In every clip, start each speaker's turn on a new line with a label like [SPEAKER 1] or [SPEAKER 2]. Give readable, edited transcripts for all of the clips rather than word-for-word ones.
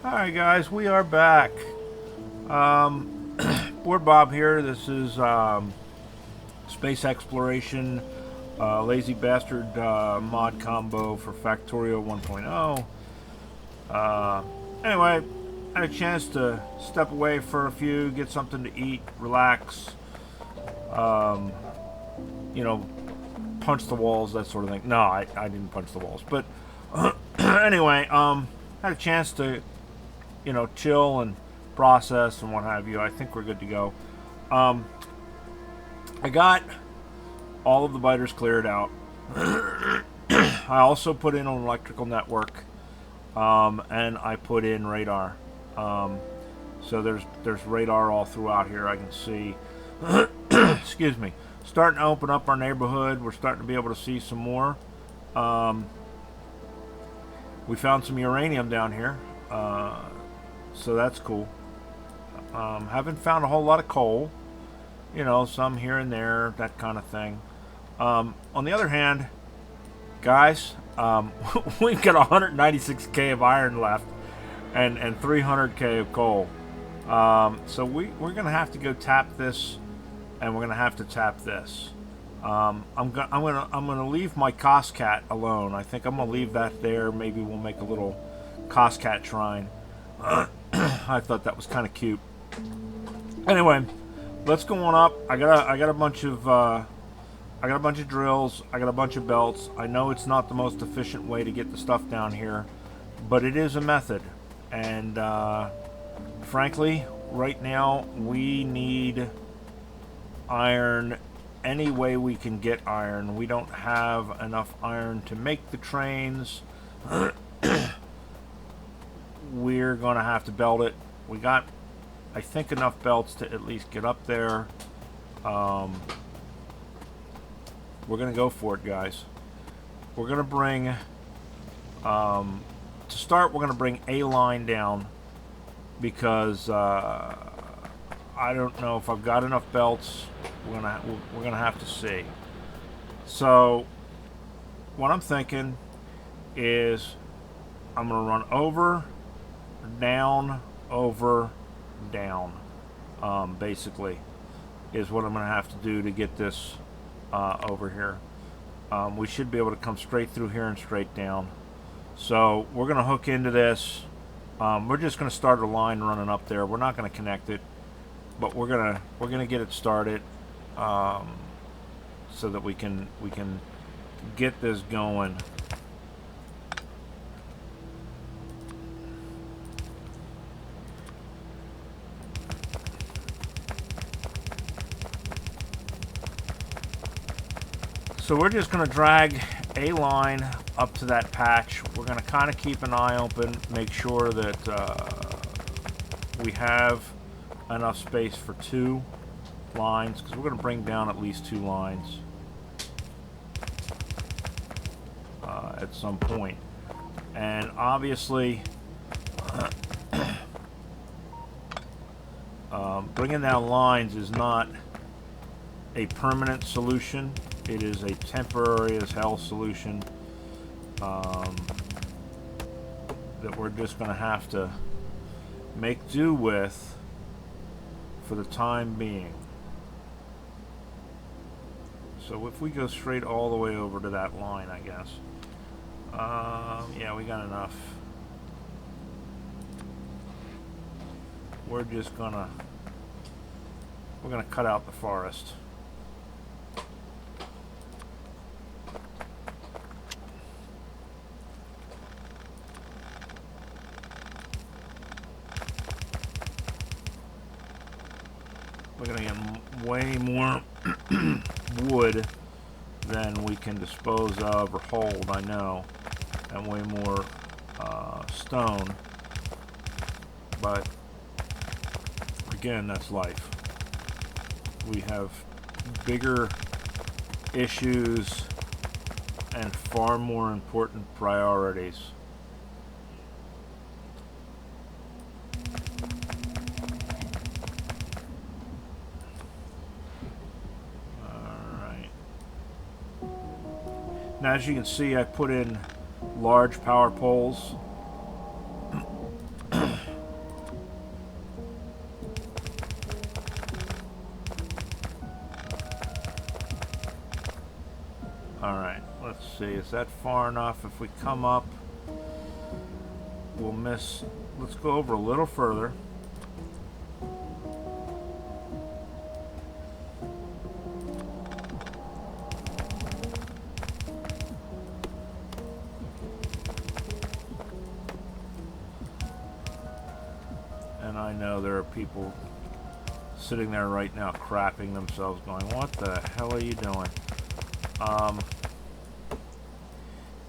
[SPEAKER 1] Alright guys, we are back. Board Bob here. This is Space Exploration Lazy Bastard mod combo for Factorio 1.0. Anyway, I had a chance to step away for a few, get something to eat, relax, you know, punch the walls, that sort of thing. No, I didn't punch the walls. But anyway, had a chance to chill and process and what have you. I think we're good to go. I got all of the biters cleared out. I also put in an electrical network, and I put in radar. So there's radar all throughout here. I can see. Excuse me. Starting to open up our neighborhood. We're starting to be able to see some more. We found some uranium down here. So that's cool. Haven't found a whole lot of coal. Some here and there, that kind of thing. On the other hand, guys, we've got 196k of iron left and 300k of coal. So we're going to have to go tap this, and we're going to have to tap this. I'm gonna leave my Coscat alone. I think I'm going to leave that there. Maybe we'll make a little Coscat shrine. I thought that was kind of cute. Anyway, let's go on up. I got a bunch of drills. I got a bunch of belts. I know it's not the most efficient way to get the stuff down here, but it is a method. And frankly, right now we need iron any way we can get iron. We don't have enough iron to make the trains. We're gonna have to belt it. We got, I think, enough belts to at least get up there. We're gonna go for it, guys. We're gonna bring, to start, we're gonna bring a line down, because I don't know if I've got enough belts. We're gonna have to see. So what I'm thinking is I'm gonna run over, down, over, down, basically is what I'm gonna have to do to get this over here. We should be able to come straight through here and straight down. So we're gonna hook into this. We're just gonna start a line running up there. We're not gonna connect it, but we're gonna get it started, so that we can get this going. So we're just going to drag a line up to that patch. We're going to kind of keep an eye open, make sure that we have enough space for 2 lines, because we're going to bring down at least 2 lines at some point. And obviously, bringing down lines is not a permanent solution. It is a temporary as hell solution that we're just going to have to make do with for the time being. So if we go straight all the way over to that line, I guess. Yeah, we got enough. We're gonna cut out the forest. We're gonna get way more wood than we can dispose of or hold, I know, and way more stone. But again, that's life. We have bigger issues and far more important priorities. Now, as you can see, I put in large power poles see, is that far enough? If we come up, we'll miss. Let's go over a little further. And I know there are people sitting there right now crapping themselves going, what the hell are you doing?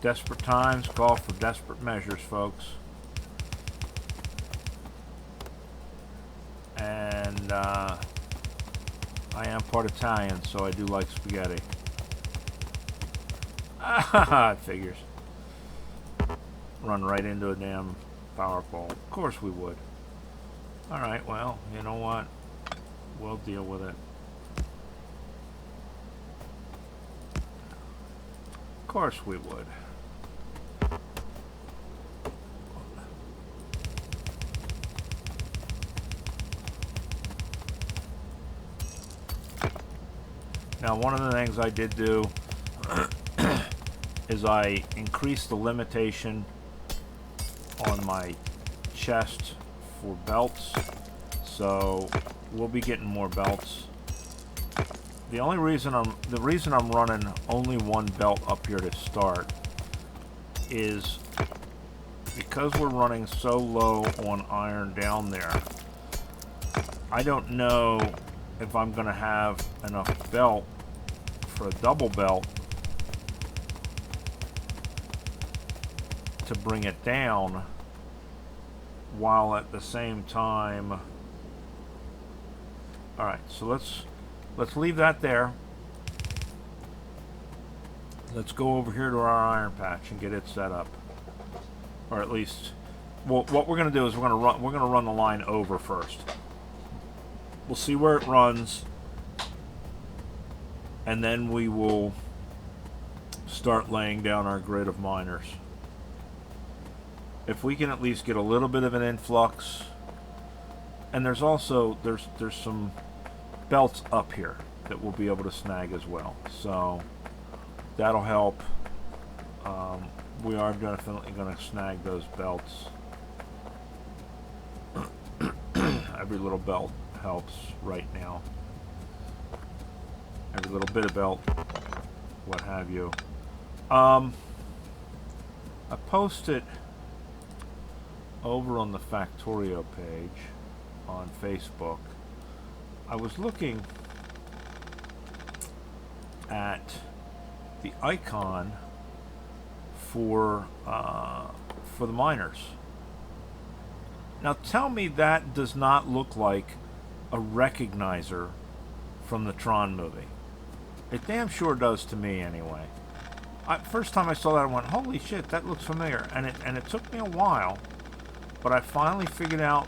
[SPEAKER 1] Desperate times call for desperate measures, folks. And I am part Italian, so I do like spaghetti. Ah, figures. Run right into a damn power pole. Of course we would. Alright, well, you know what? We'll deal with it. Of course we would. Now, one of the things I did do is I increased the limitation on my chest for belts, so we'll be getting more belts. The reason I'm running only one belt up here to start is because we're running so low on iron down there. I don't know if I'm going to have enough belt for a double belt to bring it down, while at the same time. Alright, so let's leave that there. Let's go over here to our iron patch and get it set up. Or at least, well, what we're going to do is we're going to run the line over first. We'll see where it runs, and then we will start laying down our grid of miners. If we can at least get a little bit of an influx, and there's also there's some belts up here that we'll be able to snag as well, so that'll help. We are definitely going to snag those belts. Every little belt helps right now. Every little bit of belt, what have you. I posted over on the Factorio page on Facebook. I was looking at the icon for the miners. Now tell me that does not look like a recognizer from the Tron movie. It damn sure does to me anyway. First time I saw that I went, holy shit, that looks familiar. And it took me a while, but I finally figured out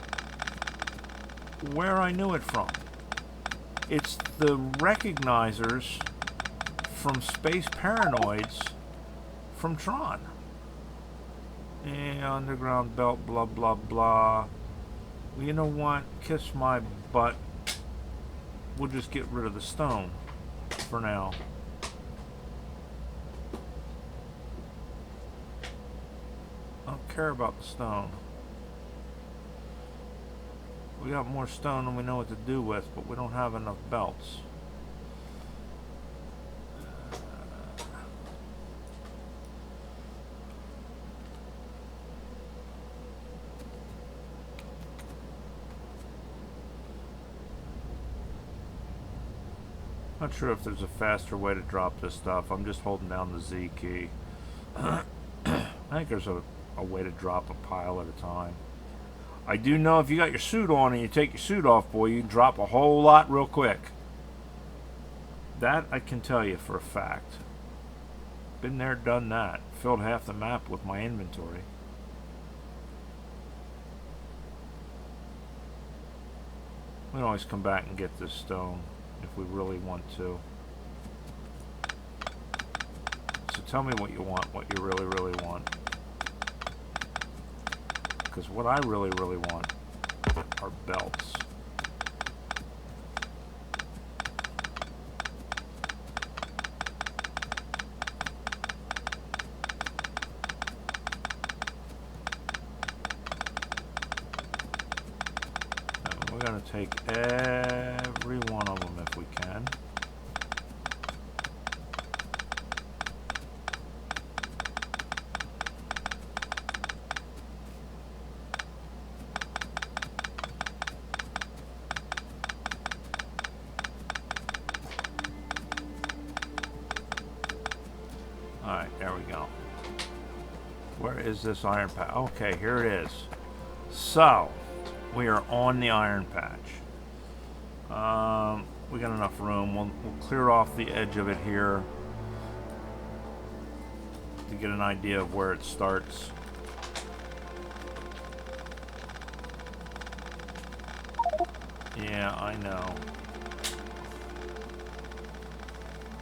[SPEAKER 1] where I knew it from. It's the recognizers from Space Paranoids from Tron. Underground belt, blah, blah, blah. Well, you know what? Kiss my butt. We'll just get rid of the stone for now. I don't care about the stone. We got more stone than we know what to do with, but we don't have enough belts. Not sure if there's a faster way to drop this stuff. I'm just holding down the Z key. I think there's a way to drop a pile at a time. I do know if you got your suit on and you take your suit off, boy, you can drop a whole lot real quick. That I can tell you for a fact. Been there, done that. Filled half the map with my inventory. We can always come back and get this stone if we really want to. So tell me what you want, what you really, really want. Because what I really, really want are belts. going to take every one of them if we can. Alright, there we go. Where is this iron patch? Okay, here it is. So, we are on the iron patch. We got enough room. We'll clear off the edge of it here to get an idea of where it starts. Yeah, I know.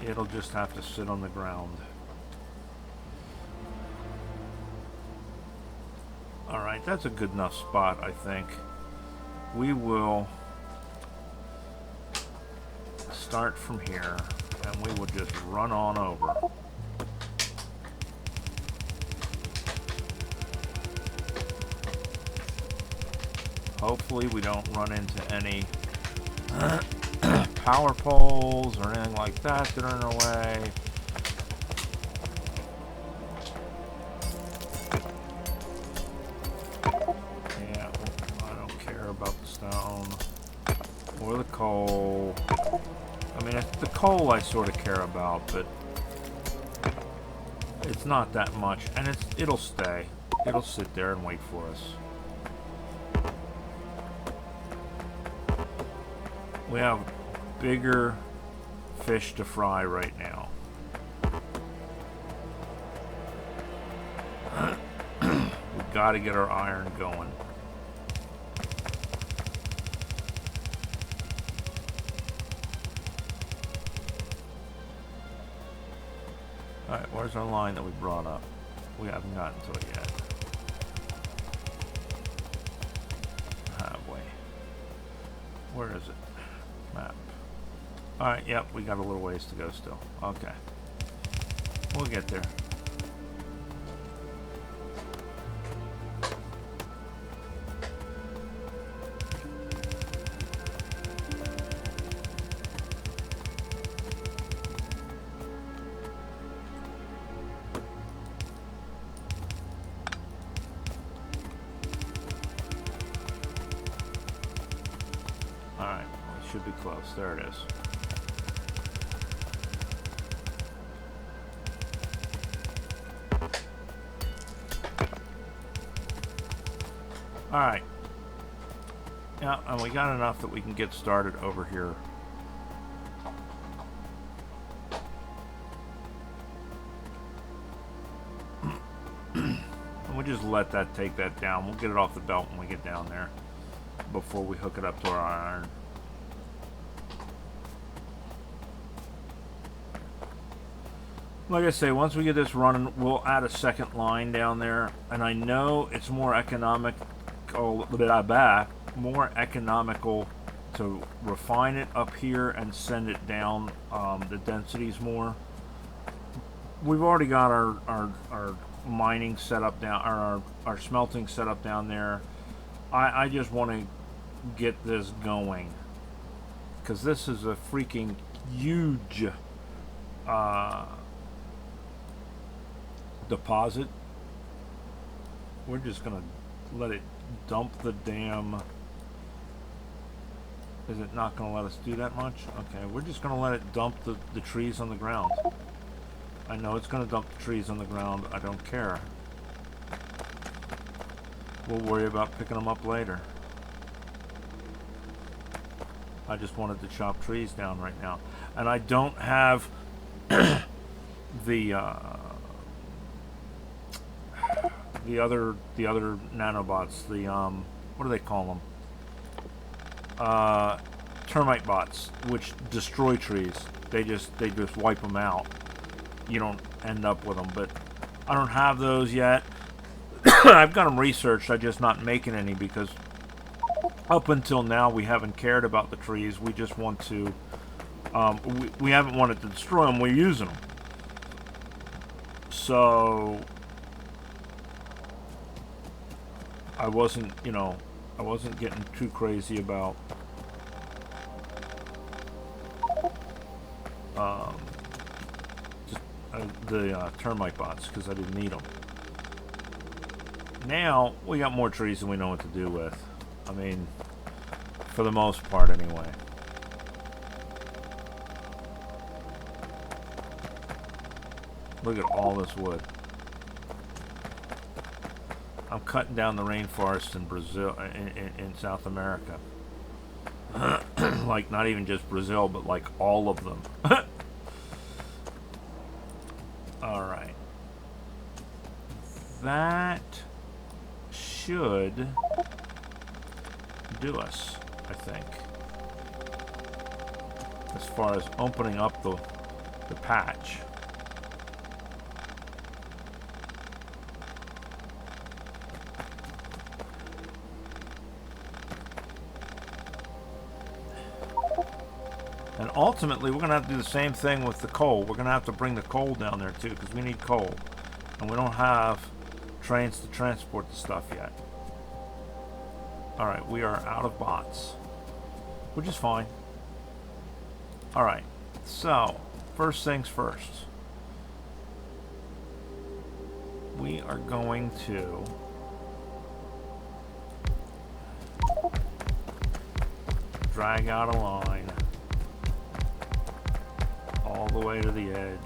[SPEAKER 1] It'll just have to sit on the ground. Alright, that's a good enough spot, I think. We will start from here, and we will just run on over. Hopefully we don't run into any power poles or anything like that that are in our way. Yeah, I don't care about the stone or the coal. I mean, the coal I sort of care about, but it's not that much, and it'll stay. It'll sit there and wait for us. We have bigger fish to fry right now. We've got to get our iron going. Alright, where's our line that we brought up? We haven't gotten to it yet. Have we? Where is it? Map. Alright, yep, we got a little ways to go still. Okay. We'll get there. Alright, well, it should be close. There it is. Alright. Yeah, and we got enough that we can get started over here. And we'll just let that take that down. We'll get it off the belt when we get down there before we hook it up to our iron. Like I say, once we get this running, we'll add a second line down there, and I know it's more economical to refine it up here and send it down. The densities more. We've already got our mining set up down, our smelting set up down there. I just want to get this going, because this is a freaking huge deposit. We're just gonna let it dump the damn. Is it not gonna let us do that much? Okay, we're just gonna let it dump the trees on the ground. I know it's gonna dump the trees on the ground. I don't care. We'll worry about picking them up later. I just wanted to chop trees down right now, and I don't have the other nanobots. The what do they call them? Termite bots, which destroy trees. They just wipe them out. You don't end up with them, but I don't have those yet. I've got them researched. I'm just not making any because up until now we haven't cared about the trees. We just want to. We haven't wanted to destroy them. We're using them. So I wasn't getting too crazy about just the termite bots because I didn't need them. Now we got more trees than we know what to do with. I mean, for the most part anyway. Look at all this wood. I'm cutting down the rainforest in Brazil, in South America. Like, not even just Brazil, but like all of them. Alright. That should do us, I think. As far as opening up the patch. And ultimately, we're going to have to do the same thing with the coal. We're going to have to bring the coal down there, too, because we need coal. And we don't have trains to transport the stuff yet. Alright, we are out of bots. Which is fine. Alright, so, first things first. We are going to... drag out a line all the way to the edge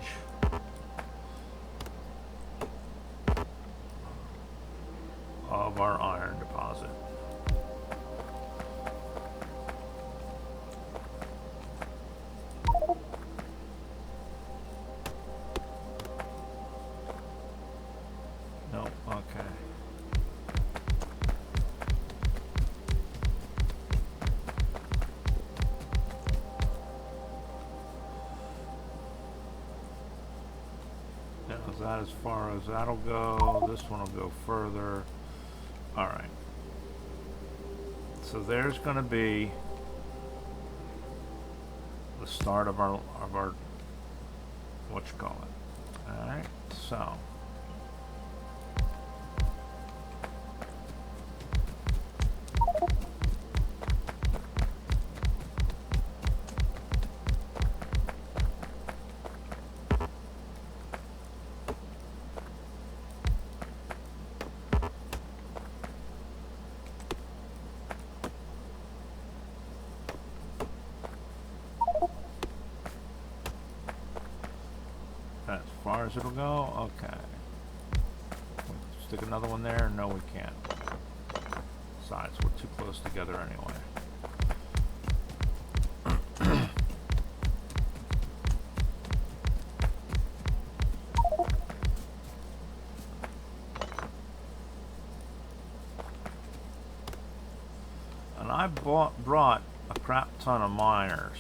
[SPEAKER 1] of our iron deposit. No, okay. Is that as far as that'll go? This one will go further. Alright. So there's going to be the start of our what you call it. Alright, so as far as it'll go. Okay. Stick another one there. No, we can't. Besides, we're too close together anyway. And I brought a crap ton of miners,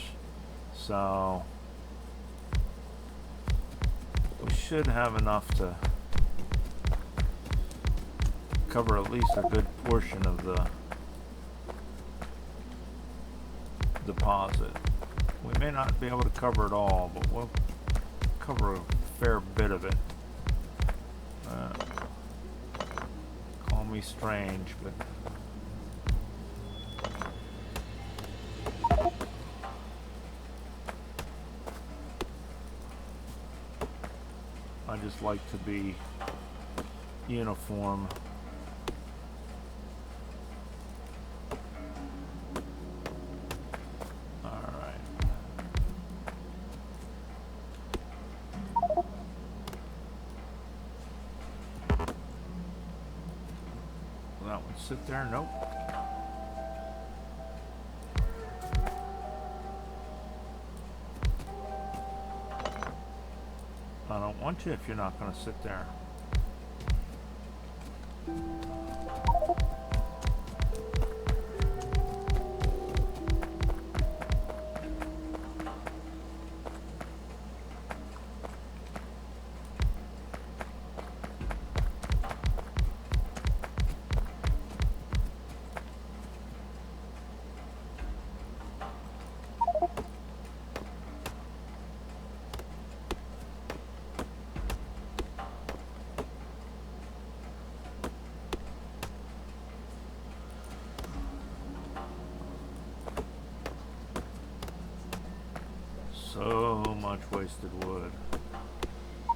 [SPEAKER 1] so we should have enough to cover at least a good portion of the deposit. We may not be able to cover it all, but we'll cover a fair bit of it. Call me strange, but I just like to be uniform. Alright. Will that one sit there? Nope. I don't want you if you're not going to sit there. much wasted wood.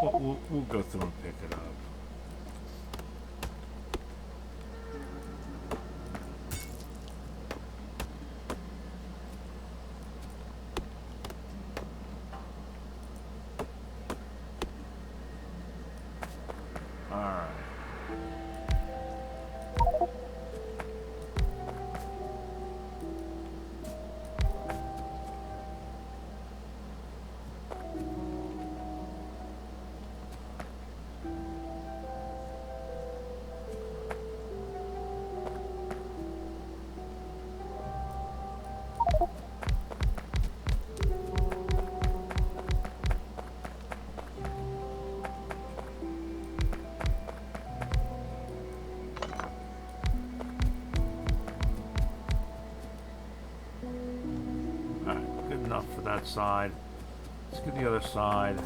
[SPEAKER 1] We'll go through and pick it up. For that side. Let's get the other side.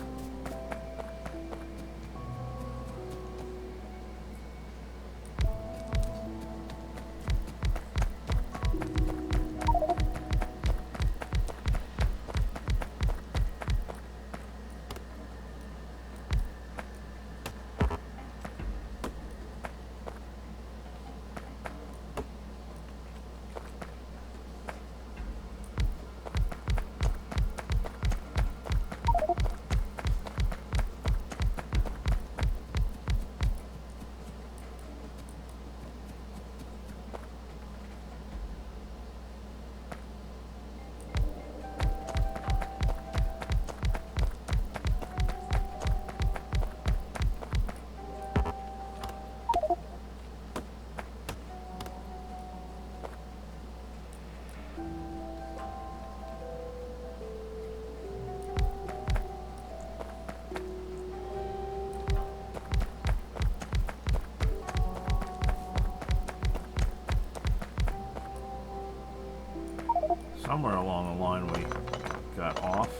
[SPEAKER 1] Somewhere along the line we got off.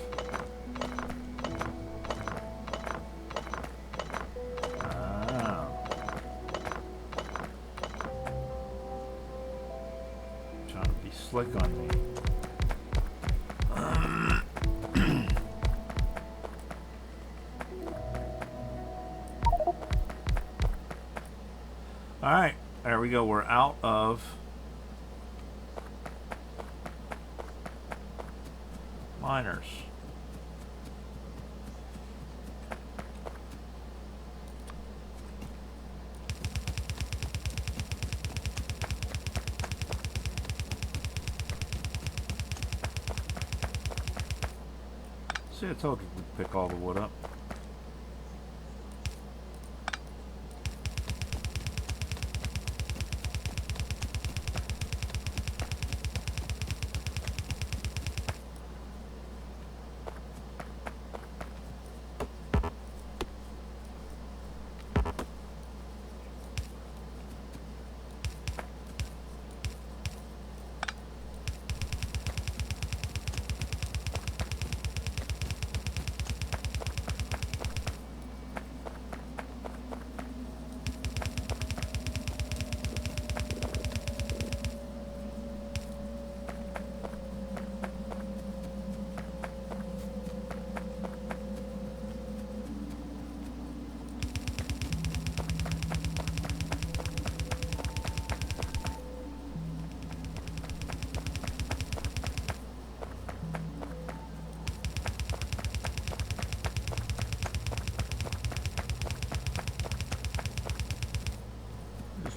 [SPEAKER 1] Ah. Trying to be slick on me. Alright, there we go. We're out of miners. See, I told you we'd pick all the wood up.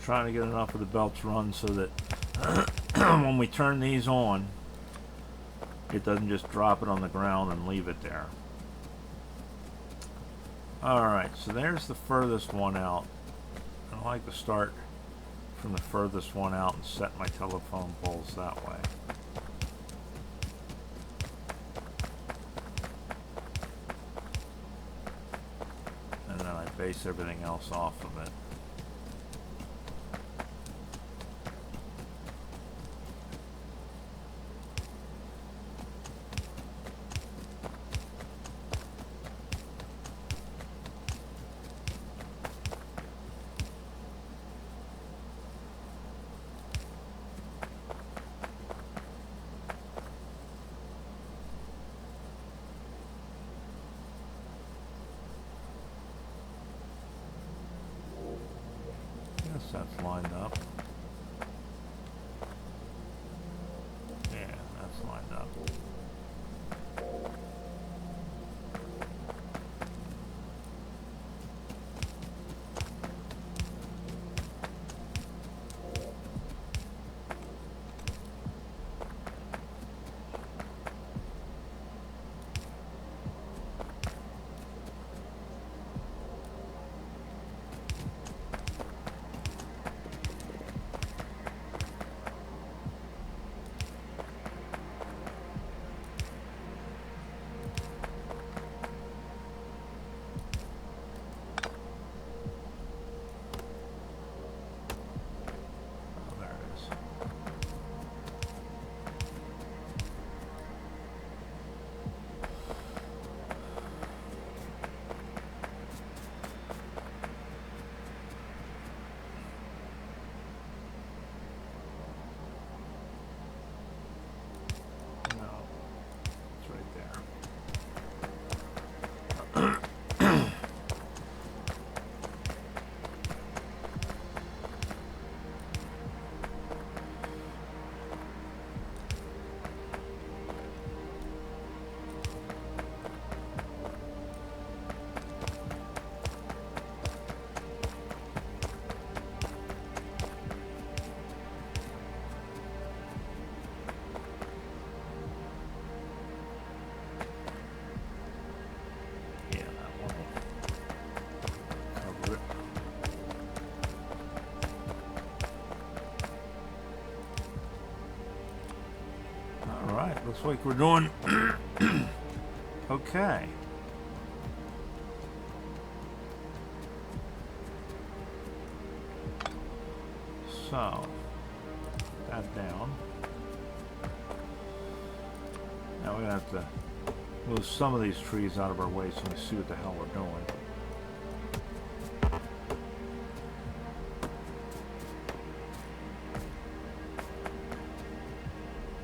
[SPEAKER 1] Trying to get enough of the belts run so that when we turn these on, it doesn't just drop it on the ground and leave it there. Alright, so there's the furthest one out. I like to start from the furthest one out and set my telephone poles that way. And then I base everything else off of it. that's lined up. Yeah, that's lined up. Looks like we're doing okay. So, that down. Now we're going to have to move some of these trees out of our way so we see what the hell we're doing.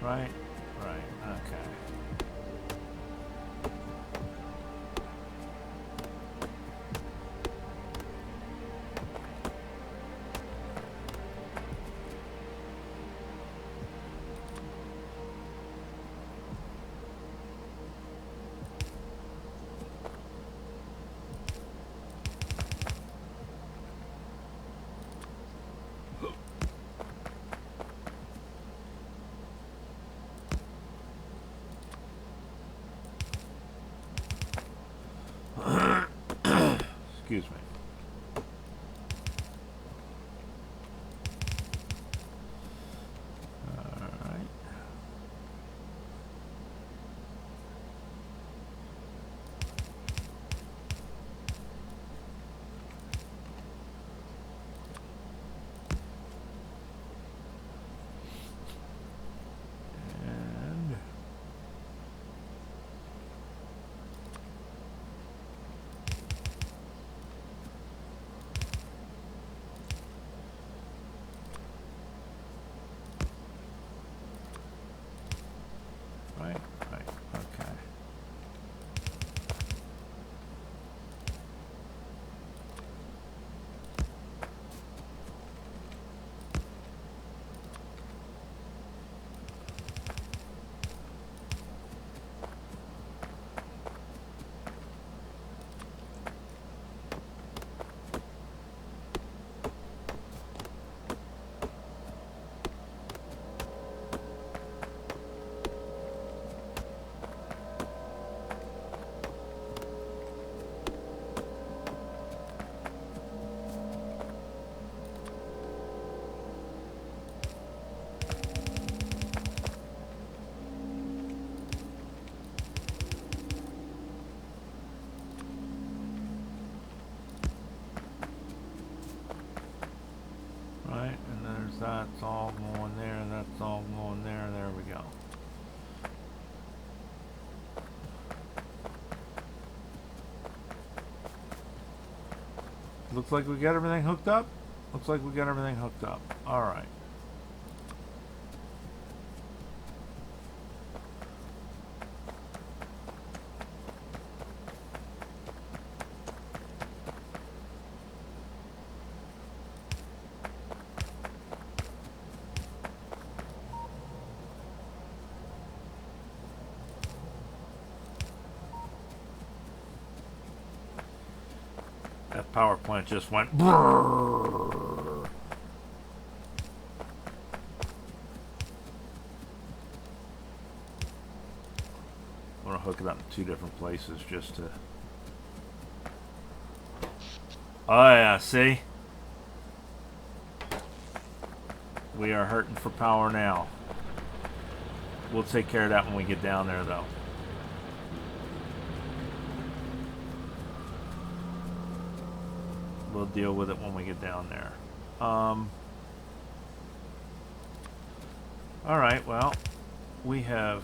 [SPEAKER 1] Right? Right, okay. Excuse me. All right. And right, okay. Right, and there's that's all going there, that's all going there, there we go. Looks like we got everything hooked up. Looks like we got everything hooked up. All right. Power plant just went brrrr. I'm gonna hook it up in 2 different places just to. Oh yeah, see? We are hurting for power now. We'll take care of that when we get down there though. We'll deal with it when we get down there. Alright, well, we have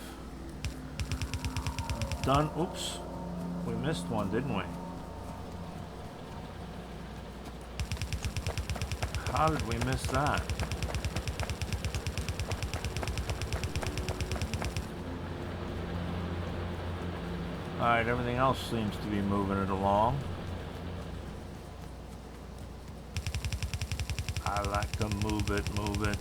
[SPEAKER 1] done. Oops. We missed one, didn't we? How did we miss that? Alright, everything else seems to be moving it along. I like to move it, move it.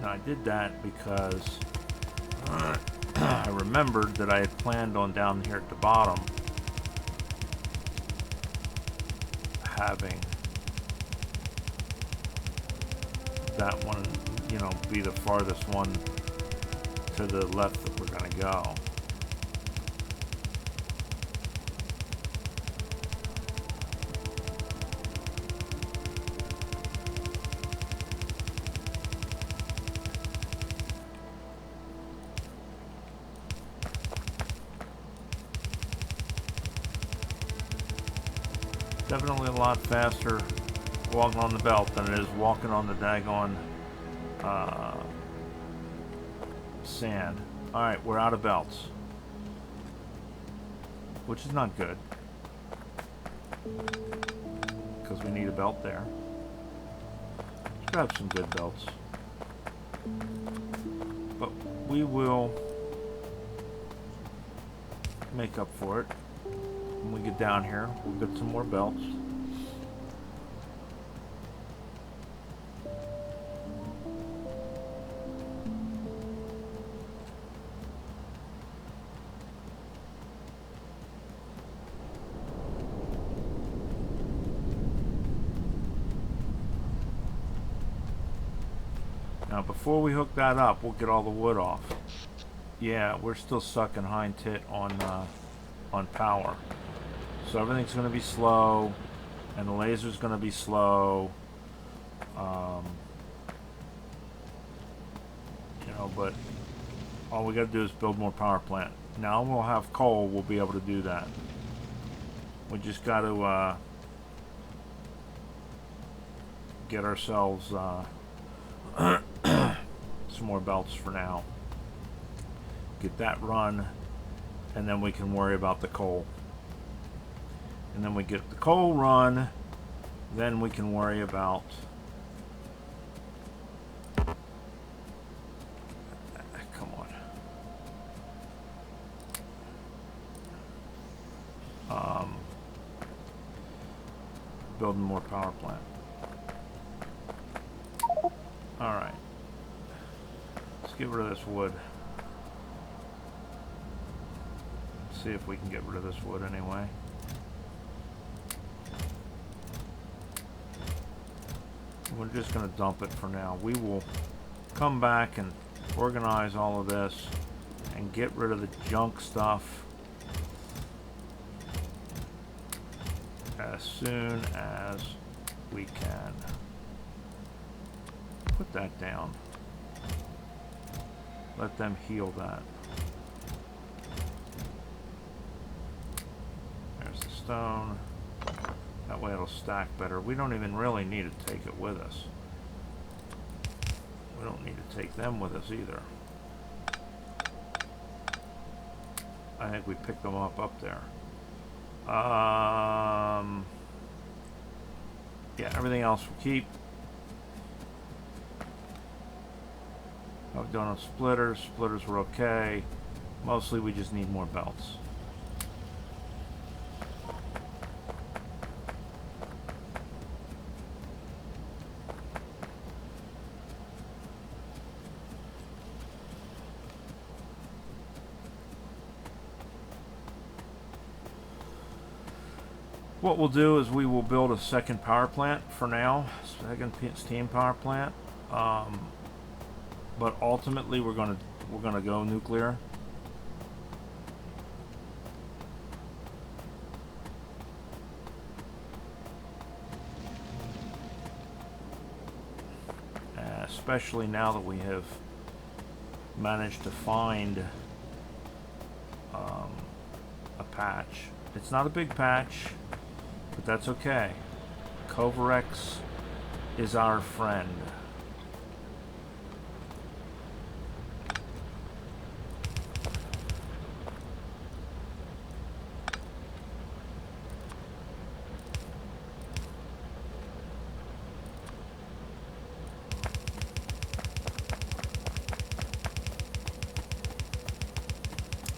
[SPEAKER 1] I did that because I remembered that I had planned on down here at the bottom having that one, you know, be the farthest one to the left that we're going to go. Definitely a lot faster walking on the belt than it is walking on the daggone sand. Alright, we're out of belts. Which is not good. Because we need a belt there. Let's grab some good belts. But we will make up for it. When we get down here, we'll get some more belts. Now before we hook that up, we'll get all the wood off. Yeah, we're still sucking hind tit on power. So everything's going to be slow, and the laser's going to be slow. You know, but all we got to do is build more power plant. Now we'll have coal, we'll be able to do that. We just got to get ourselves some more belts for now. Get that run, and then we can worry about the coal. And then we get the coal run, then we can worry about come on. Building more power plant. Alright. Let's get rid of this wood. See if we can get rid of this wood anyway. We're just going to dump it for now. We will come back and organize all of this and get rid of the junk stuff as soon as we can. Put that down. Let them heal that. stone. That way it'll stack better. We don't even really need to take it with us. We don't need to take them with us either. I think we picked them up there. Yeah, everything else we'll keep. I've done splitters. Splitters were okay. Mostly we just need more belts. What we'll do is we will build a second power plant for now, second steam power plant. But ultimately we're gonna go nuclear. Especially now that we have managed to find a patch. It's not a big patch, but that's okay. Kovarex is our friend.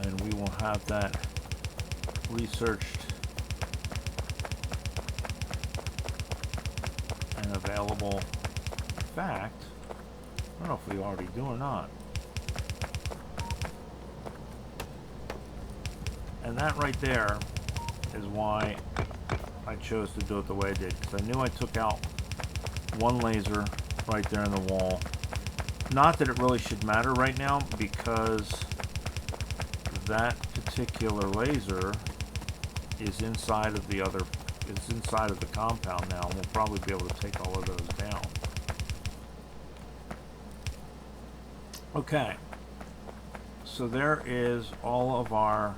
[SPEAKER 1] And we will have that researched and available. In fact, I don't know if we already do or not. And that right there is why I chose to do it the way I did, because I knew I took out one laser right there in the wall. Not that it really should matter right now, because that particular laser is inside of the other, it's inside of the compound now, and we'll probably be able to take all of those down. Okay, so there is all of our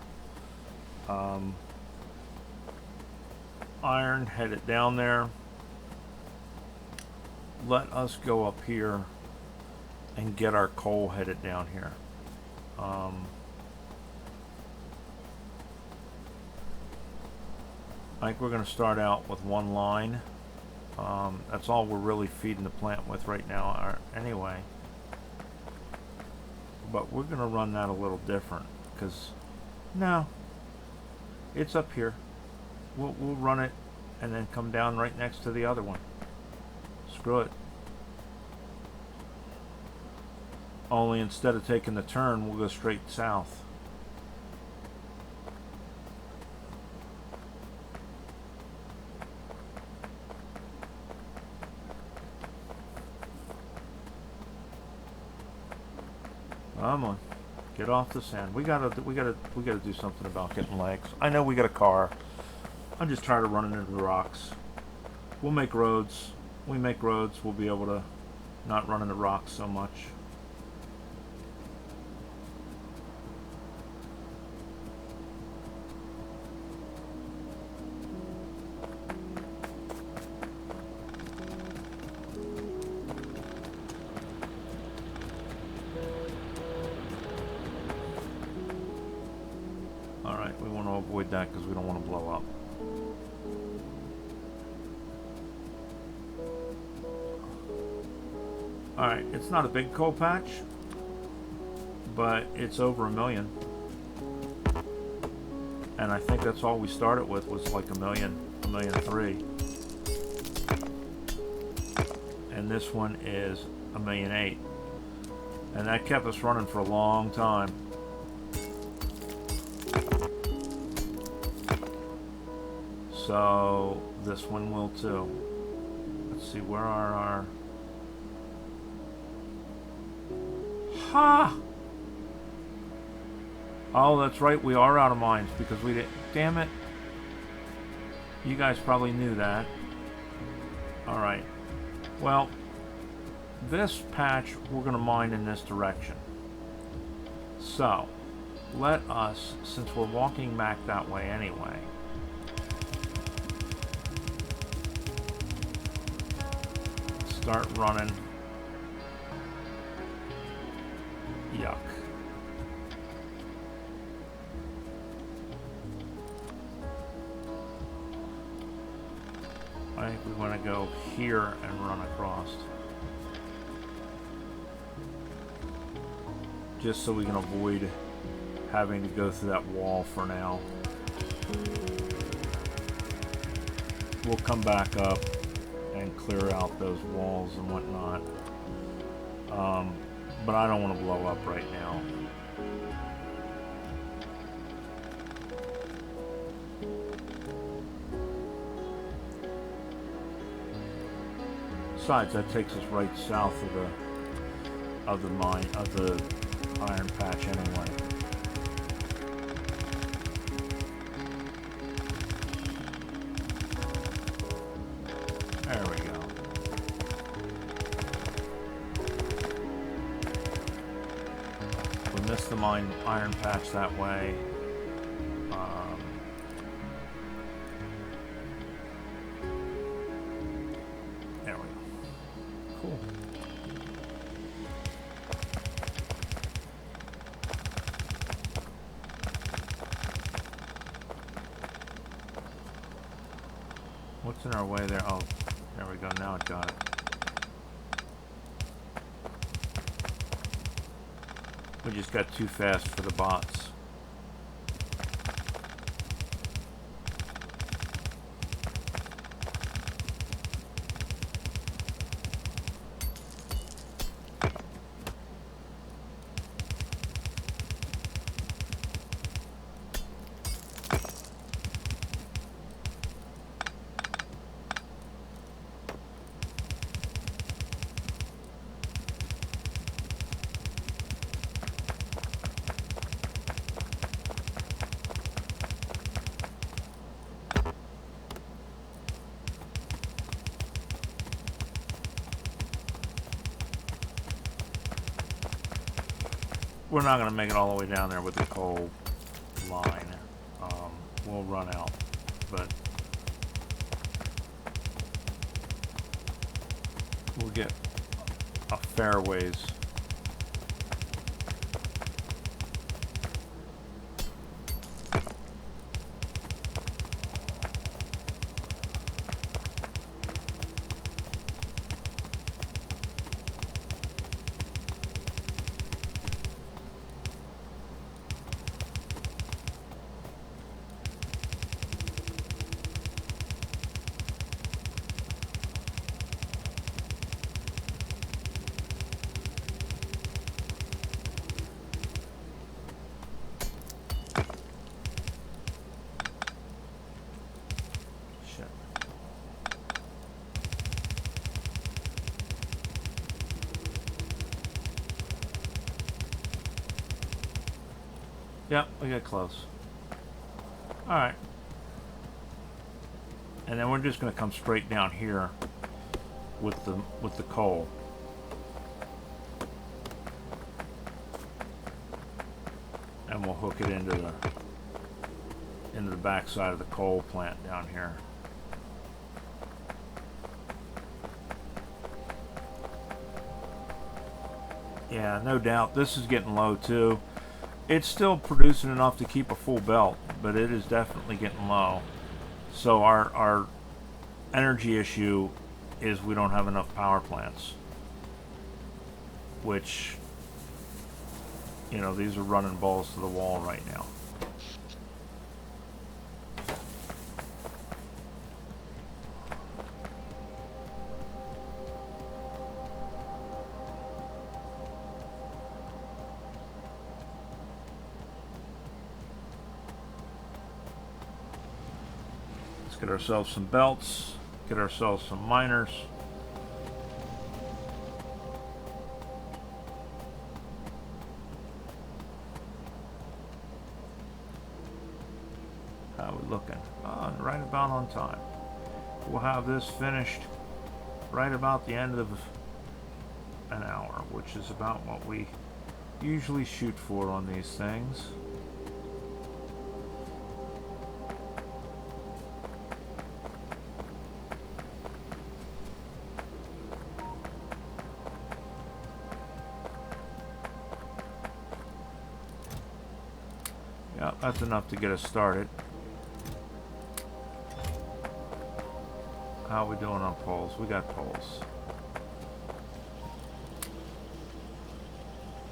[SPEAKER 1] iron headed down there. Let us go up here and get our coal headed down here. I think we're going to start out with one line. That's all we're really feeding the plant with right now anyway. But we're going to run that a little different, because no, it's up here. We'll run it and then come down right next to the other one. Screw it. Only instead of taking the turn, we'll go straight south. Come on, get off the sand. We gotta do something about getting legs. I know we got a car. I'm just tired of running into the rocks. We'll make roads. We make roads. We'll be able to not run into rocks so much. Alright, we want to avoid that because we don't want to blow up. Alright, it's not a big coal patch, but it's over 1 million. And I think that's all we started with, was like 1 million, 1,000,003. And this one is 1,000,008. And that kept us running for a long time. So this one will too. Let's see, where are our... Ha! Oh, that's right, we are out of mines because we didn't... Damn it. You guys probably knew that. Alright. Well, this patch we're going to mine in this direction. So, let us, since we're walking back that way anyway, start running. Yuck. I think we want to go here and run across. Just so we can avoid having to go through that wall for now. We'll come back up and clear out those walls and whatnot. But I don't want to blow up right now. Besides, that takes us right south of the mine, of the iron patch anyway. There we go. We missed the iron patch that way. There we go. Cool. What's in our way there? Oh, there we go. Now it got it. We just got too fast for the bots. We're not going to make it all the way down there with the coal line. We'll run out, but we'll get a fair ways. Yep, we got close. Alright. And then we're just going to come straight down here with the coal. And we'll hook it into the back side of the coal plant down here. Yeah, no doubt. This is getting low too. It's still producing enough to keep a full belt, but it is definitely getting low. So our energy issue is we don't have enough power plants. Which, you know, these are running balls to the wall right now. Get ourselves some belts, get ourselves some miners. How are we looking? Right about on time. We'll have this finished right about the end of an hour, which is about what we usually shoot for on these things. Yeah, that's enough to get us started. How are we doing on poles? We got poles.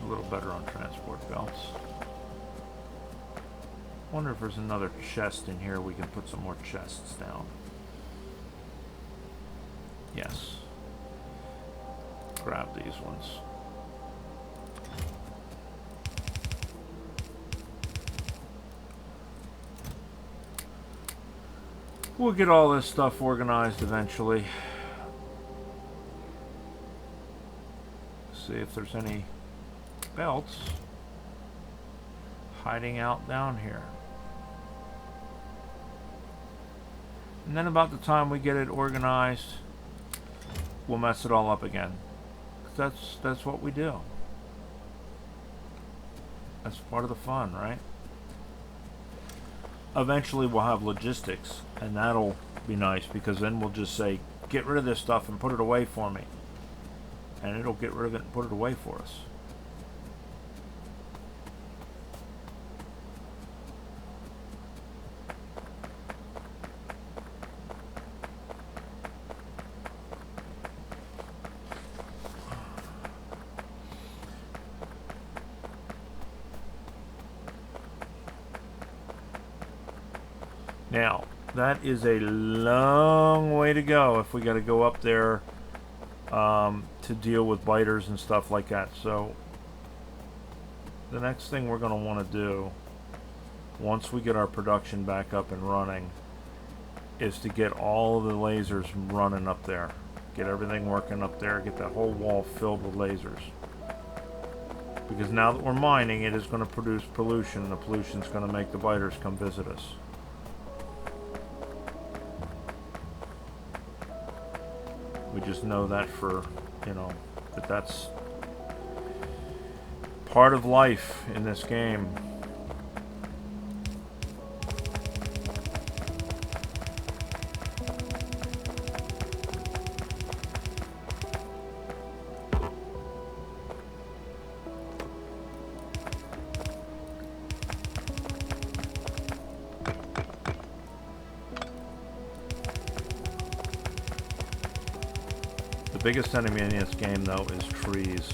[SPEAKER 1] A little better on transport belts. Wonder if there's another chest in here we can put some more chests down. Yes. Grab these ones. We'll get all this stuff organized eventually. See if there's any belts hiding out down here. And then about the time we get it organized, we'll mess it all up again. That's what we do. That's part of the fun, right? Eventually we'll have logistics, and that'll be nice because then we'll just say, get rid of this stuff and put it away for me. And it'll get rid of it and put it away for us. Now, that is a long way to go if we got to go up there to deal with biters and stuff like that. So, the next thing we're going to want to do, once we get our production back up and running, is to get all of the lasers running up there. Get everything working up there, get that whole wall filled with lasers. Because now that we're mining, it is going to produce pollution, and the pollution is going to make the biters come visit us. We just know that for, you know, that's part of life in this game. The biggest enemy in this game, though, is trees.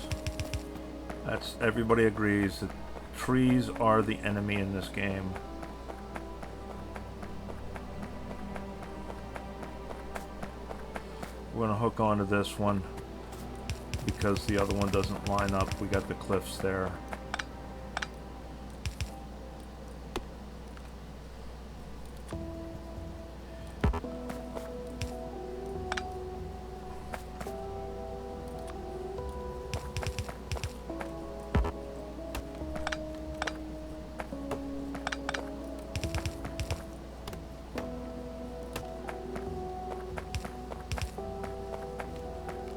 [SPEAKER 1] Everybody agrees that trees are the enemy in this game. We're going to hook onto this one because the other one doesn't line up. We got the cliffs there.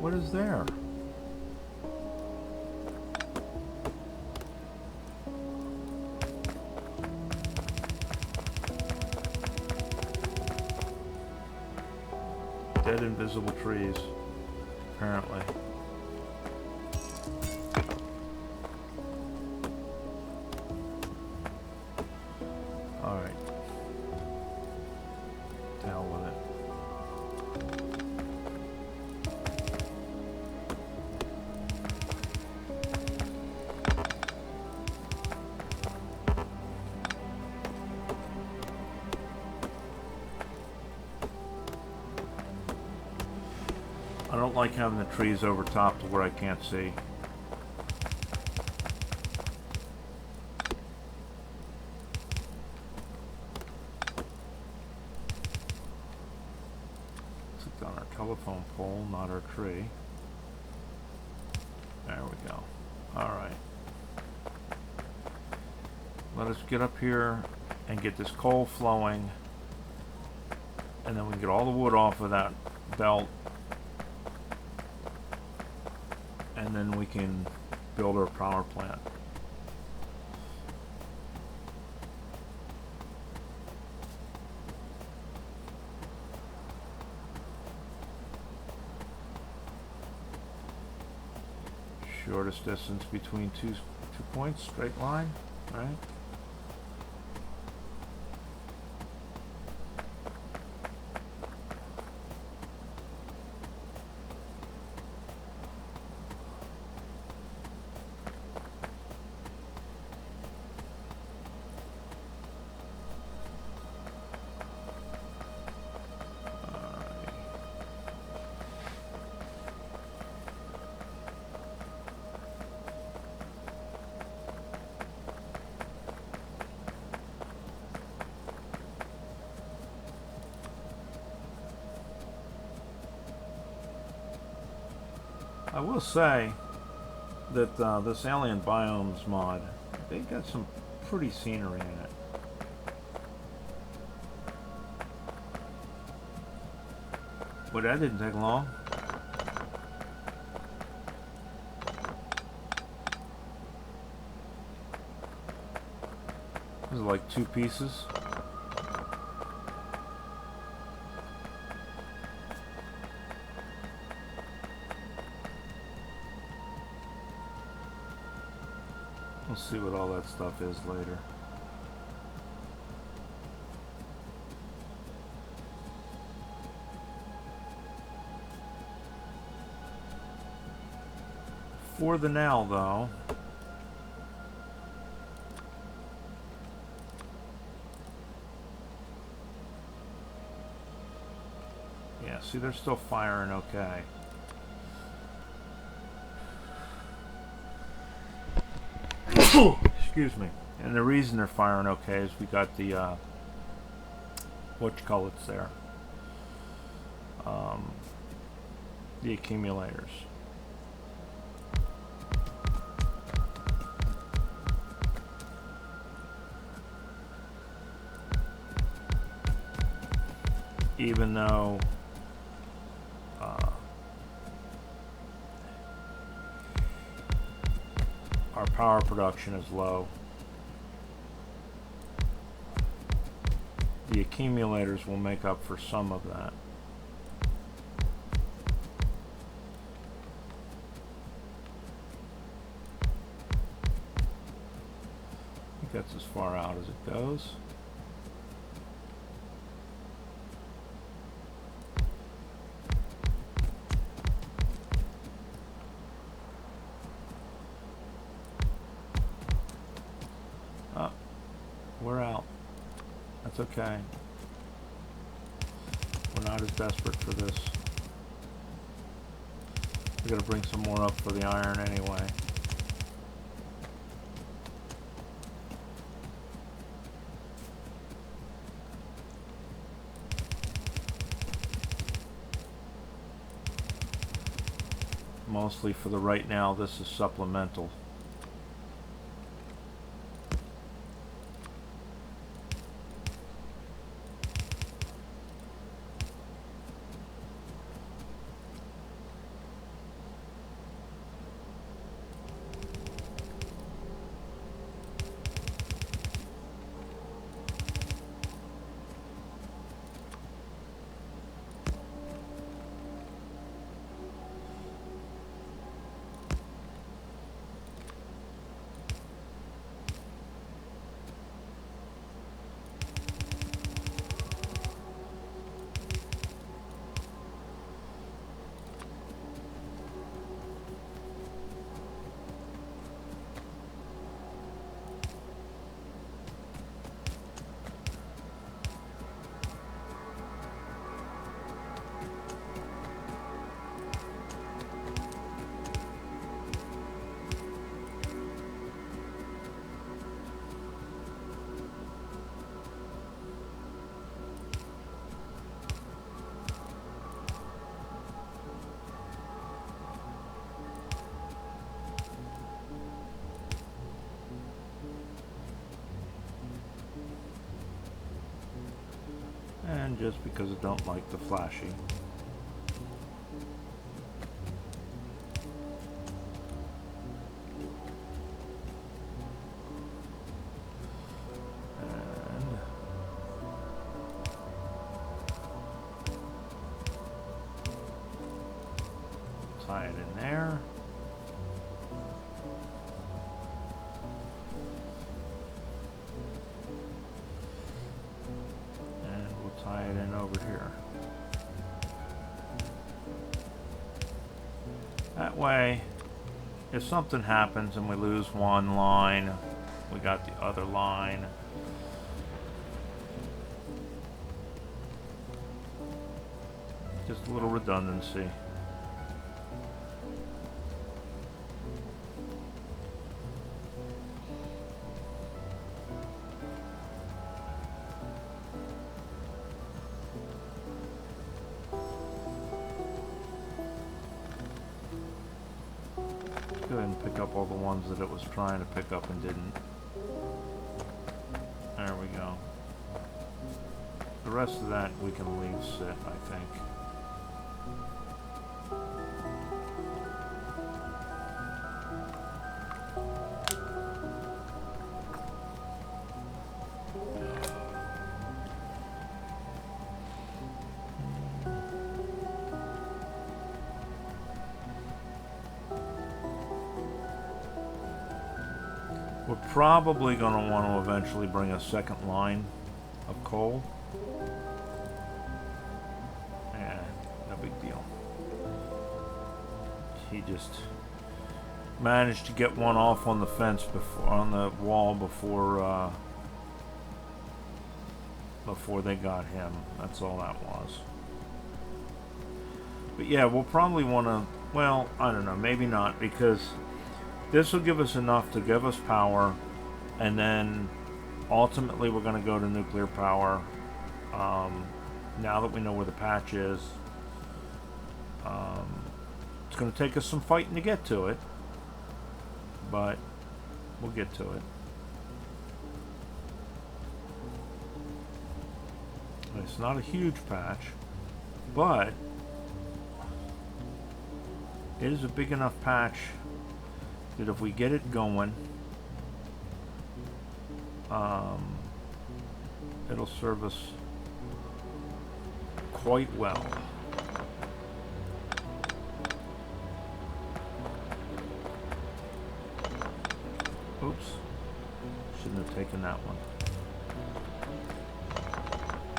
[SPEAKER 1] What is there? Dead invisible trees, apparently. Alright. To hell with it. I don't like having the trees over top to where I can't see. Click on our telephone pole, not our tree. There we go. Alright. Let us get up here and get this coal flowing. And then we can get all the wood off of that belt. And then we can build our power plant. Shortest distance between two points, straight line, right? I will say that this Alien Biomes mod, they got some pretty scenery in it. But that didn't take long. This is like 2 pieces. We'll see what all that stuff is later. For the now, though, yeah, see, they're still firing okay. Excuse me. And the reason they're firing okay is we got the whatchamacallits there, the accumulators. Even though our power production is low, the accumulators will make up for some of that. I think that's as far out as it goes. We're out. That's okay. We're not as desperate for this. We're gonna bring some more up for the iron anyway. Mostly for the right now, this is supplemental. And just because I don't like the flashy. And tie it in there. Tie it in over here. That way, if something happens and we lose one line, we got the other line. Just a little redundancy. go ahead and pick up all the ones that it was trying to pick up and didn't. There we go. The rest of that we can leave sit, I think. We're probably going to want to eventually bring a second line of coal. Yeah, no big deal. He just managed to get one off on the fence before, on the wall before they got him. That's all that was. But yeah, we'll probably want to, well, I don't know, maybe not, because this will give us enough to give us power, and then ultimately we're going to go to nuclear power. Now that we know where the patch is, it's going to take us some fighting to get to it, but we'll get to it. It's not a huge patch, but it is a big enough patch that if we get it going, it'll serve us quite well. Oops. Shouldn't have taken that one.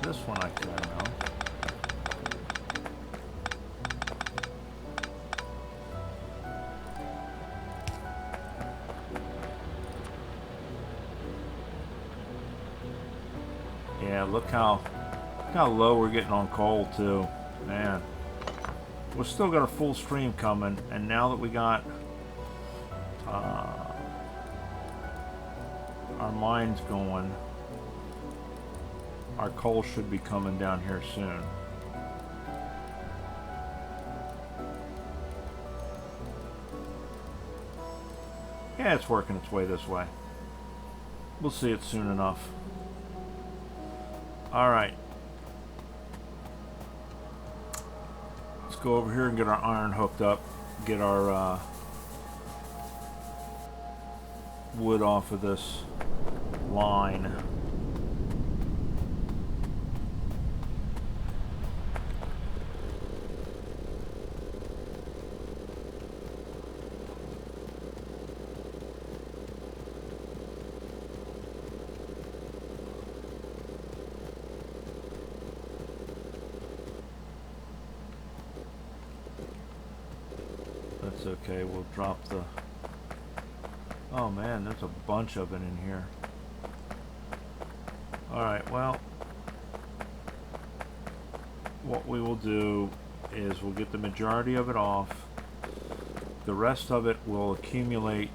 [SPEAKER 1] This one I could, know. Yeah, look how low we're getting on coal too. Man. We're still got a full stream coming, and now that we got our mines going, our coal should be coming down here soon. Yeah, it's working its way this way. We'll see it soon enough. Alright. Let's go over here and get our iron hooked up. Get our wood off of this line. That's okay, we'll drop the... Oh man, there's a bunch of it in here. Alright, well, what we will do is we'll get the majority of it off. The rest of it will accumulate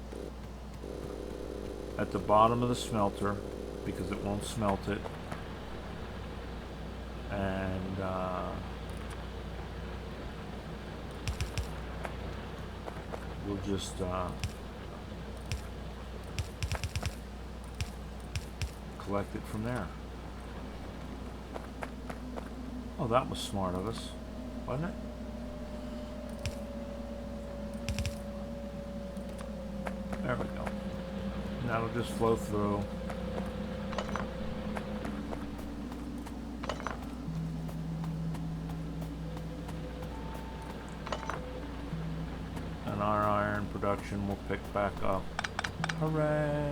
[SPEAKER 1] at the bottom of the smelter because it won't smelt it. And we'll just collect it from there. Oh, that was smart of us, wasn't it? There we go. And that'll just flow through. And our iron production will pick back up. Hooray!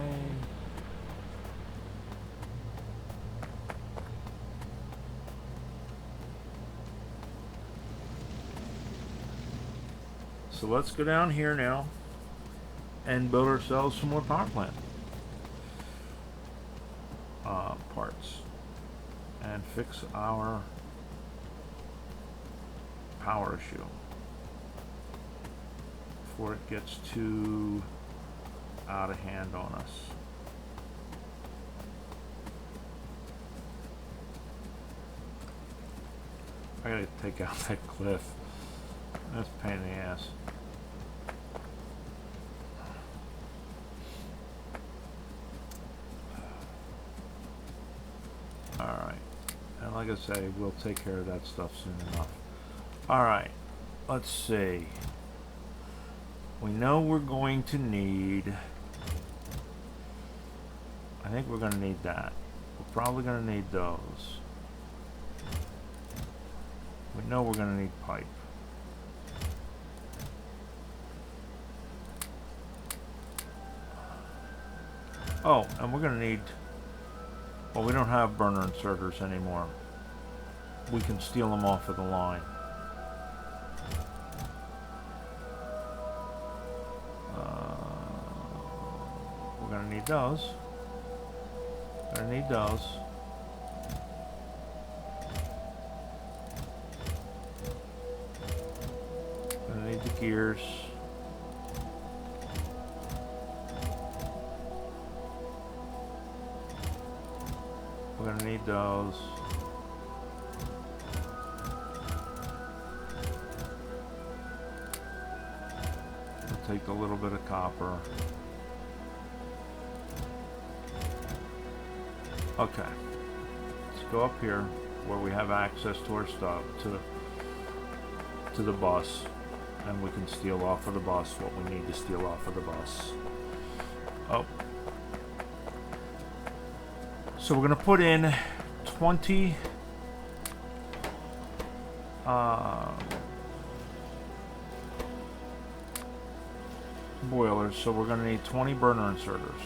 [SPEAKER 1] So let's go down here now and build ourselves some more power plant parts and fix our power issue before it gets too out of hand on us. I gotta take out that cliff. That's a pain in the ass. like I say, we'll take care of that stuff soon enough. Alright, let's see. We know we're going to need... I think we're going to need that. We're probably going to need those. We know we're going to need pipe. Oh, and we're going to need... Well, we don't have burner inserters anymore. We can steal them off of the line. We're going to need those. Going to need those. Going to need the gears. We're going to need those. We'll take a little bit of copper. Okay. Let's go up here where we have access to our stuff, to the bus, and we can steal off of the bus what we need to steal off of the bus. Oh. So we're going to put in 20 boilers, so we're going to need 20 burner inserters.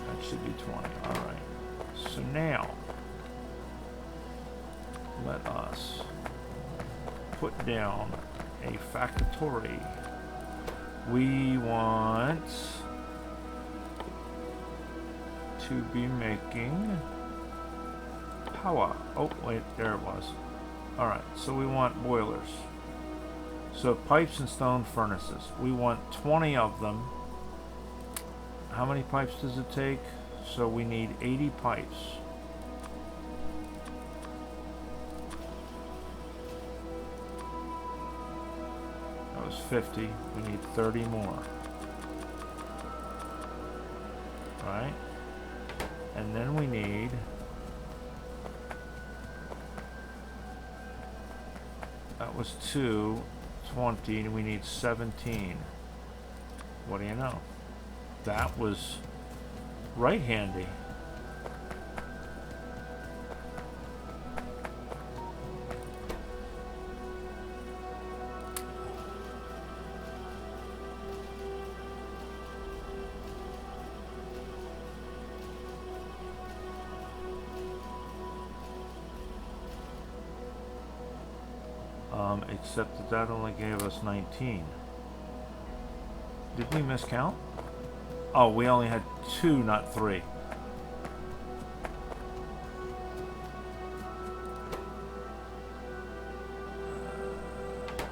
[SPEAKER 1] That should be 20. Alright. So now, let us put down a Factorio. We want to be making power. Oh, wait, there it was. Alright, so we want boilers. So pipes and stone furnaces. We want 20 of them. How many pipes does it take? So we need 80 pipes. That was 50. We need 30 more. Right? And then we need... That was 2, 20, and we need 17. What do you know? That was right handy. Except that only gave us 19. Did we miscount? Oh, we only had 2, not 3.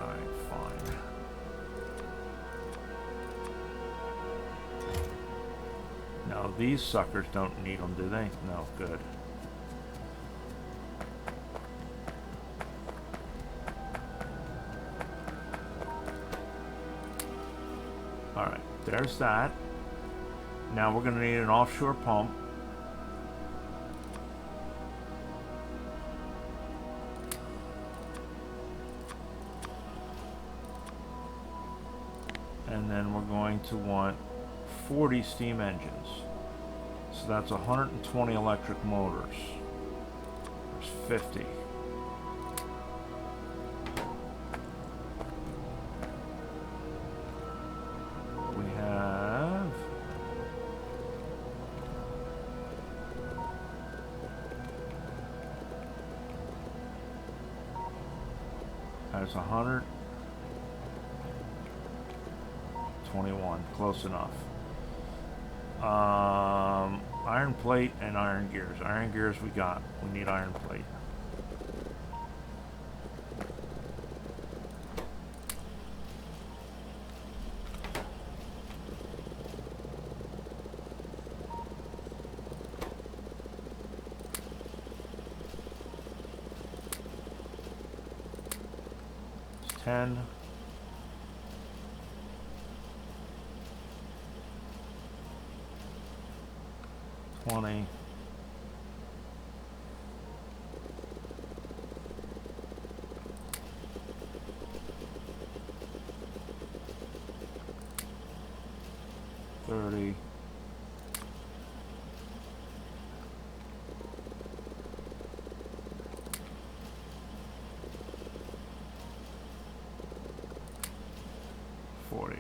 [SPEAKER 1] Alright, fine. Now, these suckers don't need them, do they? No, good. Alright, there's that. Now we're going to need an offshore pump. And then we're going to want 40 steam engines. So that's 120 electric motors. There's 50. There's 121, close enough. Iron plate and iron gears. Iron gears we got. We need iron plate. It's 10. 20. $30. $40.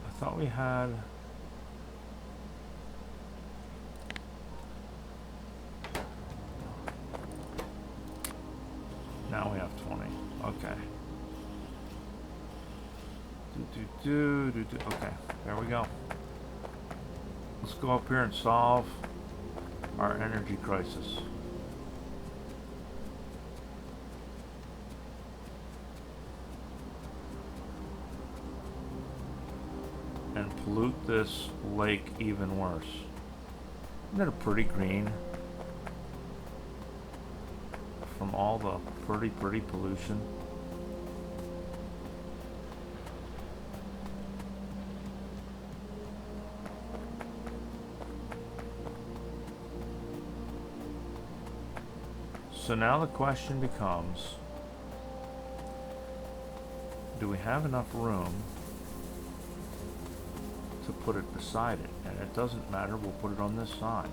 [SPEAKER 1] I thought we had. Now we have 20. Okay. Okay, there we go. Let's go up here and solve our energy crisis. And pollute this lake even worse. Isn't it pretty green? From all the pretty pollution. So now the question becomes, do we have enough room to put it beside it? And it doesn't matter, we'll put it on this side.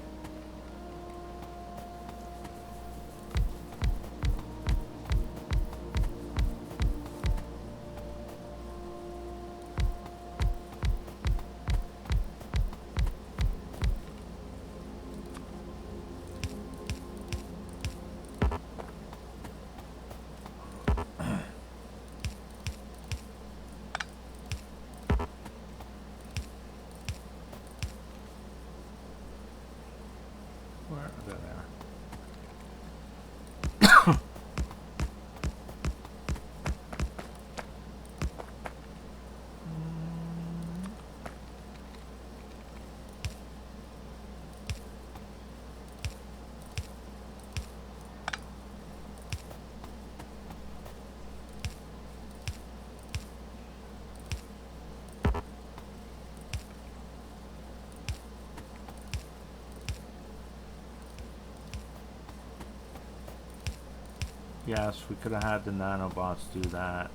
[SPEAKER 1] Yes, we could have had the nanobots do that,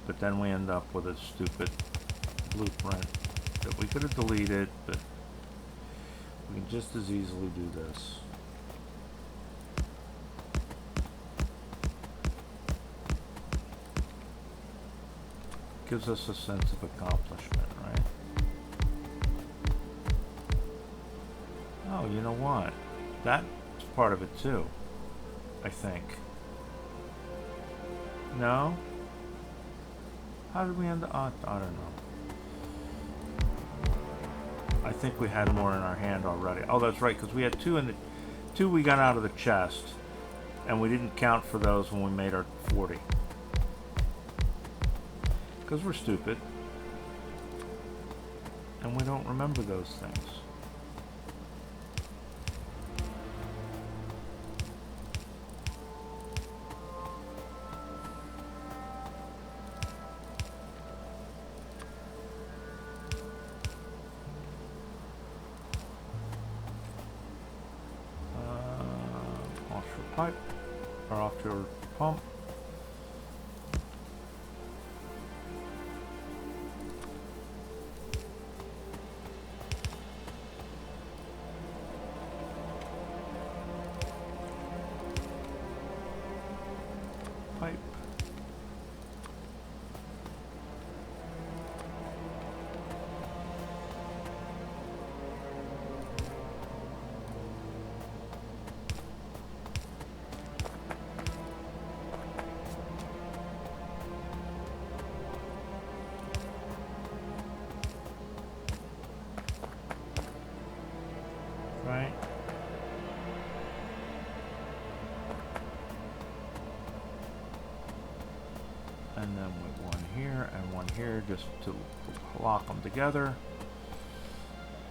[SPEAKER 1] but then we end up with a stupid blueprint that we could have deleted, but we can just as easily do this. Gives us a sense of accomplishment, right? Oh, you know what? That's part of it too, I think. No? How did we end up? I don't know. I think we had more in our hand already. Oh, that's right, because we had two we got out of the chest, and we didn't count for those when we made our 40. Because we're stupid. And we don't remember those things. Pipe, or offshore pump. Pipe. Right. And then with one here and one here just to lock them together.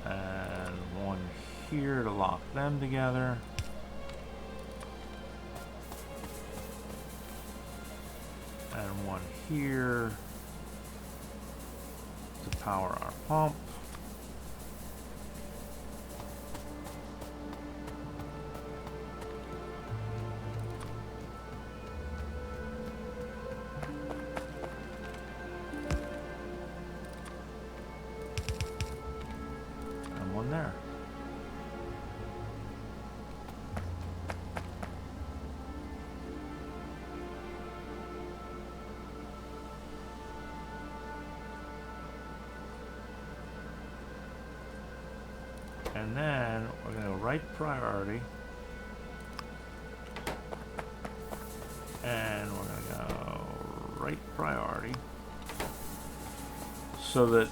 [SPEAKER 1] And one here to lock them together. And one here power our pump. And one there. And then we're going to go right priority. And we're going to go right priority. So that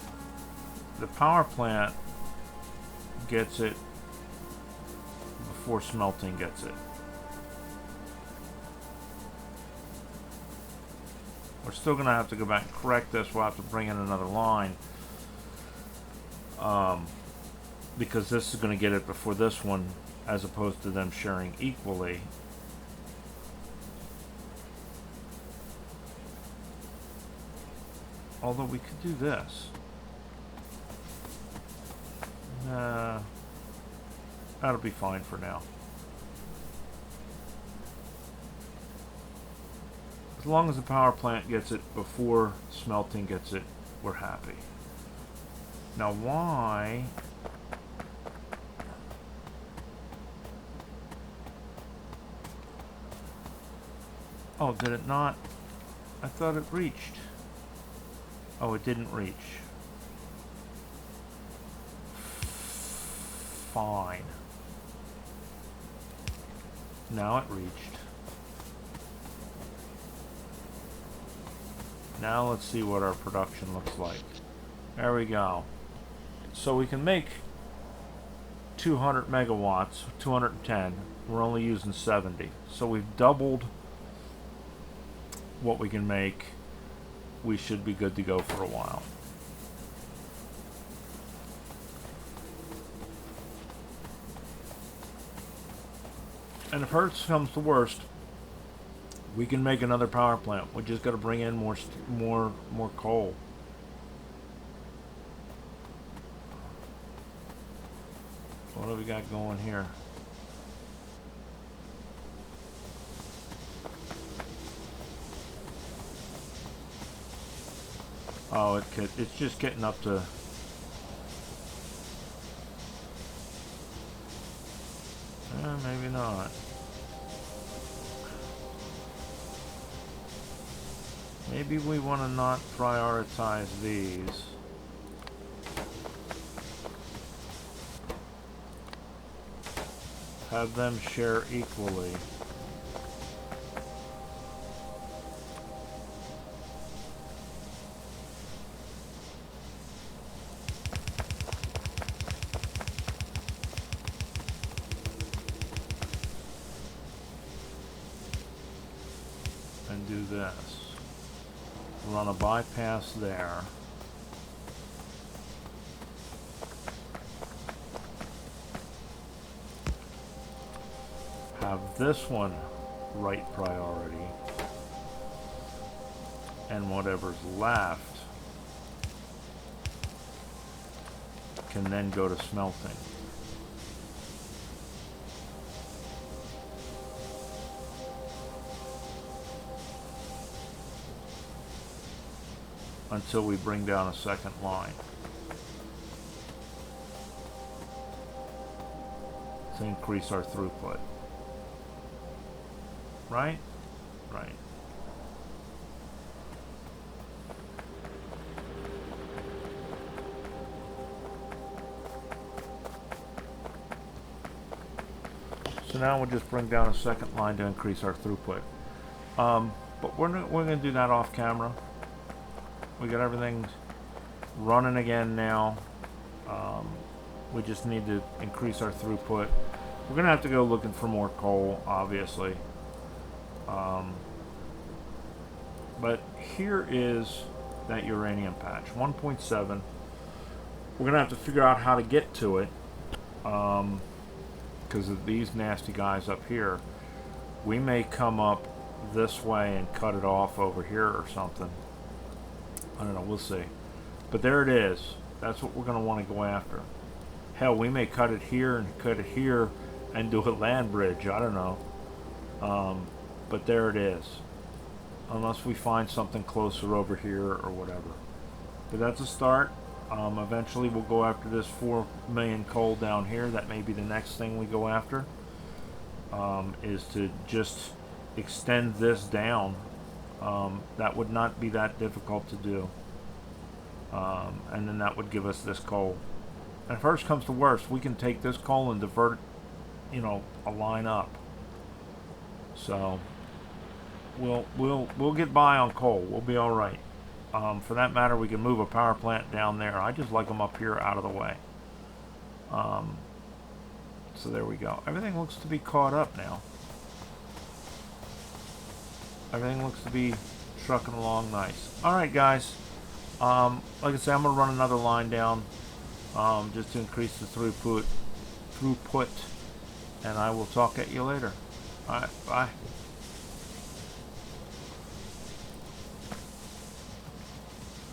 [SPEAKER 1] the power plant gets it before smelting gets it. We're still going to have to go back and correct this. We'll have to bring in another line. Because this is going to get it before this one, as opposed to them sharing equally. Although we could do this. That'll be fine for now. As long as the power plant gets it before smelting gets it, we're happy. Now why... Oh, did it not? I thought it reached. Oh, it didn't reach. Fine. Now it reached. Now let's see what our production looks like. There we go. So we can make 200 megawatts, 210. We're only using 70. So we've doubled what we can make. We should be good to go for a while. And if worst comes to worst, we can make another power plant. We just got to bring in more coal. What do we got going here? Oh, it's just getting up to... maybe not. Maybe we want to not prioritize these. Have them share equally. And do this. Run a bypass there. Have this one right priority. And whatever's left can then go to smelting. Until we bring down a second line. To increase our throughput. Right? Right. So now we'll just bring down a second line to increase our throughput. But we're going to do that off camera. We got everything running again now. We just need to increase our throughput. We're going to have to go looking for more coal, obviously. But here is that uranium patch, 1.7. We're going to have to figure out how to get to it. Because of these nasty guys up here. We may come up this way and cut it off over here or something. I don't know, we'll see. But there it is. That's what we're going to want to go after. Hell, we may cut it here and cut it here and do a land bridge. I don't know. But there it is. Unless we find something closer over here or whatever. But that's a start. Eventually we'll go after this 4 million coal down here. That may be the next thing we go after. Is to just extend this down. That would not be that difficult to do. And then that would give us this coal. And if worst comes to worst, we can take this coal and divert it, you know, a line up. So we'll get by on coal. We'll be all right. For that matter, we can move a power plant down there. I just like them up here out of the way. So there we go. Everything looks to be caught up now. Everything looks to be trucking along nice. All right, guys. Like I said, I'm going to run another line down just to increase the throughput, and I will talk at you later. All right, bye.